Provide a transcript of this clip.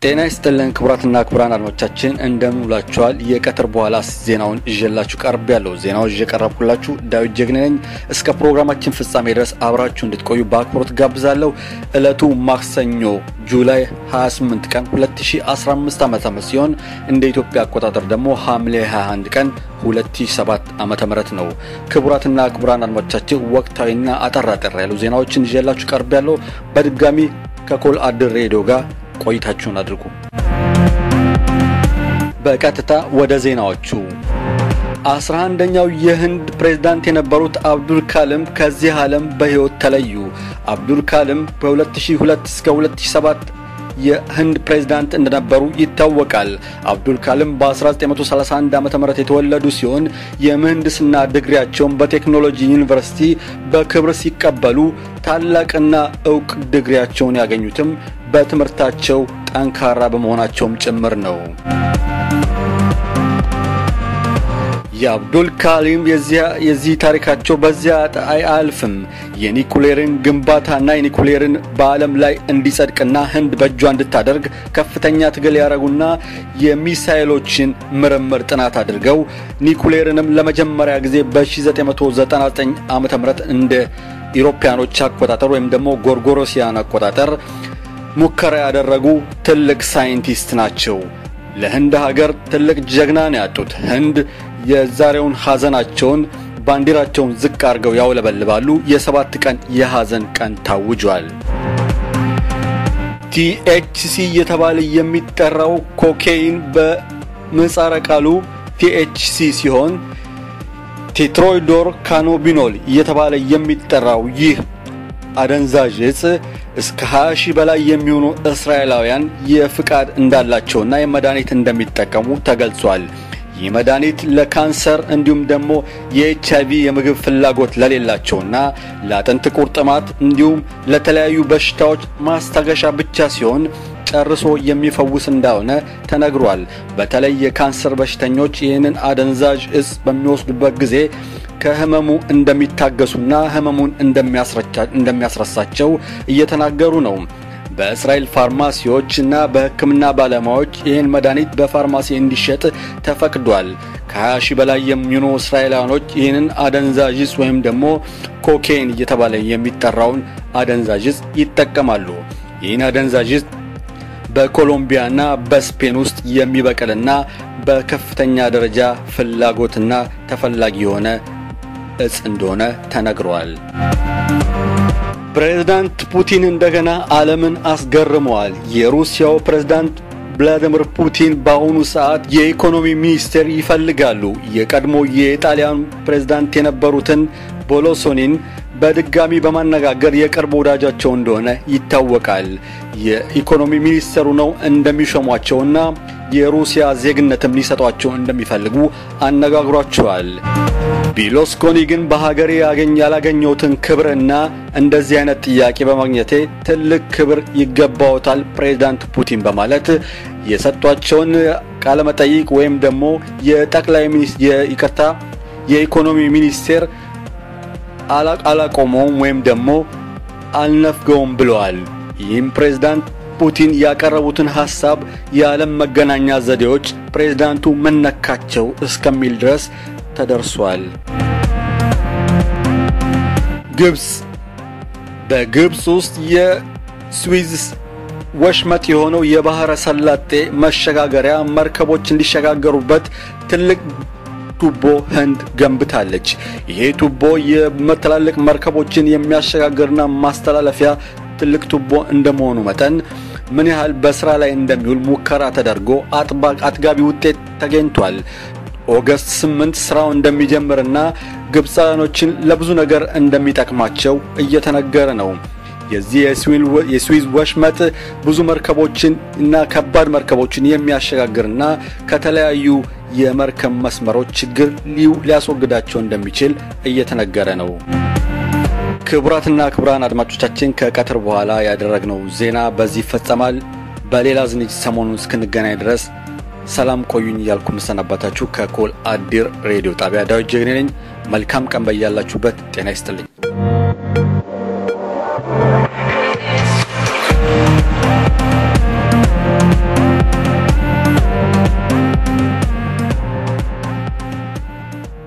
ጤና ይስጥልን ክቡራትና ክቡራን አድማጮቻችን እንደምን ውላችኋል። የቀትር በኋላ ዜናውን ይዤላችሁ ቀርብ ያለው ዜናው ይዤቀርብኩላችሁ ዳዊት ጀግኔ ነኝ። እስከ ፕሮግራማችን ፍጻሜ ድረስ አብራችሁ እንድትቆዩ በአክብሮት ጋብዛለሁ። ዕለቱ ማክሰኞ ጁላይ 28 ቀን 2015 ዓ.ም ሲሆን እንደ ኢትዮጵያ አቆጣጠር ደግሞ ሐምሌ 21 ቀን 2007 ዓ.ም ነው። ክቡራትና ክቡራን አድማጮቻችን ወቅታዊና አጠራጠር ያሉ ዜናዎችን ይዤላችሁ ቀርብ ያለው በድጋሚ ከኮል አድር ሬዲዮ ጋር ቆይታችሁን አድርጉ። በቀጥታ ወደ ዜናዎቹ 11ኛው የህንድ ፕሬዝዳንት የነበሩት አብዱል ካለም ከዚህ ዓለም በህይወት ተለዩ። አብዱል ካለም በ2002 እስከ 2007 የህንድ ፕሬዝዳንት እንደነበሩ ይታወቃል። አብዱል ካለም በ1931 ዓ.ም የተወለዱ ሲሆን የምህንድስና ዲግሪያቸውን በቴክኖሎጂ ዩኒቨርሲቲ በክብር ሲቀበሉ ታላቅና ዕውቅ ዲግሪያቸውን ያገኙትም በትምህርታቸው ጠንካራ በመሆናቸውም ጭምር ነው። የአብዱል ካለም የዚህ ታሪካቸው በዚያ አያልፍም። የኒኩሌርን ግንባታና የኒኩሌርን በዓለም ላይ እንዲጸድቅና ህንድ በእጇ እንድታደርግ ከፍተኛ ትግል ያደረጉና የሚሳኤሎችን ምርምር ጥናት አድርገው ኒኩሌርንም ለመጀመሪያ ጊዜ በ1999 ዓ.ም እንደ ኢሮፒያኖች አቆጣጠር ወይም ደግሞ ጎርጎሮሲያን አቆጣጠር ሙከራ ያደረጉ ትልቅ ሳይንቲስት ናቸው። ለህንድ ሀገር ትልቅ ጀግና ነው ያጡት። ህንድ የዛሬውን ሐዘናቸውን ባንዲራቸውን ዝቅ አድርገው ያውለበልባሉ። የ7 ቀን የሐዘን ቀን ታውጇል። THC የተባለ የሚጠራው ኮኬይን በምህጻረ ቃሉ THC ሲሆን ቴትሮይዶር ካኖቢኖል የተባለ የሚጠራው ይህ አደንዛዥ እጽ እስከ 20,000 በላይ የሚሆኑ እስራኤላውያን የፍቃድ እንዳላቸውና የመድኃኒት እንደሚጠቀሙ ተገልጿል። ይህ መድኃኒት ለካንሰር እንዲሁም ደግሞ የኤችአይቪ የምግብ ፍላጎት ለሌላቸውና ለአጥንት ቁርጥማት እንዲሁም ለተለያዩ በሽታዎች ማስታገሻ ብቻ ሲሆን ጨርሶ የሚፈውስ እንዳልሆነ ተነግሯል። በተለይ የካንሰር በሽተኞች ይህንን አደንዛዥ እጽ በሚወስዱበት ጊዜ ከህመሙ እንደሚታገሱና ህመሙን እንደሚያስረሳቸው እየተናገሩ ነው። በእስራኤል ፋርማሲዎችና በሕክምና ባለሙያዎች ይህን መድኃኒት በፋርማሲ እንዲሸጥ ተፈቅዷል። ከ20,000 በላይ የሚሆኑ እስራኤላውያኖች ይህንን አደንዛዥ እጽ ወይም ደግሞ ኮኬይን እየተባለ የሚጠራውን አደንዛዥ እጽ ይጠቀማሉ። ይህን አደንዛዥ እጽ በኮሎምቢያና በስፔን ውስጥ የሚበቅልና በከፍተኛ ደረጃ ፍላጎትና ተፈላጊ የሆነ እጽ እንደሆነ ተነግሯል። ፕሬዝዳንት ፑቲን እንደገና ዓለምን አስገርመዋል። የሩሲያው ፕሬዝዳንት ቭላዲሚር ፑቲን በአሁኑ ሰዓት የኢኮኖሚ ሚኒስቴር ይፈልጋሉ። የቀድሞ የኢጣሊያን ፕሬዝዳንት የነበሩትን ቦሎሶኒን በድጋሚ በማነጋገር የቅርብ ወዳጃቸው እንደሆነ ይታወቃል። የኢኮኖሚ ሚኒስቴሩ ነው እንደሚሾሟቸውና የሩሲያ ዜግነትም ሊሰጧቸው እንደሚፈልጉ አነጋግሯቸዋል። ቢሎስኮኒ ግን በሀገሬ ያላገኘሁትን ክብርና እንደዚህ አይነት ጥያቄ በማግኘቴ ትልቅ ክብር ይገባውታል ፕሬዝዳንት ፑቲን በማለት የሰጧቸውን ቃለ መጠይቅ ወይም ደግሞ የጠቅላይ ሚኒስትር የኢኮኖሚ ሚኒስቴር አላቆመውም ወይም ደግሞ አልነፍገውም ብለዋል። ይህም ፕሬዝዳንት ፑቲን ያቀረቡትን ሐሳብ የዓለም መገናኛ ዘዴዎች ፕሬዝዳንቱ መነካቸው እስከሚል ድረስ ተደርሷል። በግብጽ ውስጥ የስዊዝ ወሽመጥ የሆነው የባህረ ሰላጤ መሸጋገሪያ መርከቦች እንዲሸጋገሩበት ትልቅ ቱቦ ህንድ ገንብታለች። ይሄ ቱቦ የመተላለቅ መርከቦችን የሚያሸጋግርና ማስተላለፊያ ትልቅ ቱቦ እንደመሆኑ መጠን ምን ያህል በስራ ላይ እንደሚውል ሙከራ ተደርጎ አጥጋቢ ውጤት ተገኝቷል። ኦገስት 8 ስራው እንደሚጀምርና ግብጻውያኖችን ለብዙ ነገር እንደሚጠቅማቸው እየተነገረ ነው። የዚህ የስዊዝ ወሽመጥ ብዙ መርከቦችን እና ከባድ መርከቦችን የሚያሸጋግርና ከተለያዩ የመርከብ መስመሮች ችግር ሊያስወግዳቸው እንደሚችል እየተነገረ ነው። ክቡራትና ክቡራን አድማጮቻችን ከቀትር በኋላ ያደረግነው ዜና በዚህ ይፈጸማል። በሌላ ዝግጅት ሰሞኑን እስክንገናኝ ድረስ ሰላም ቆዩኝ እያልኩ መሰናበታችሁ ከኮል አድር ሬዲዮ ጣቢያ ዳዊት ጀግኔ ነኝ። መልካም ቀን በያላችሁበት ጤና ይስጥልኝ።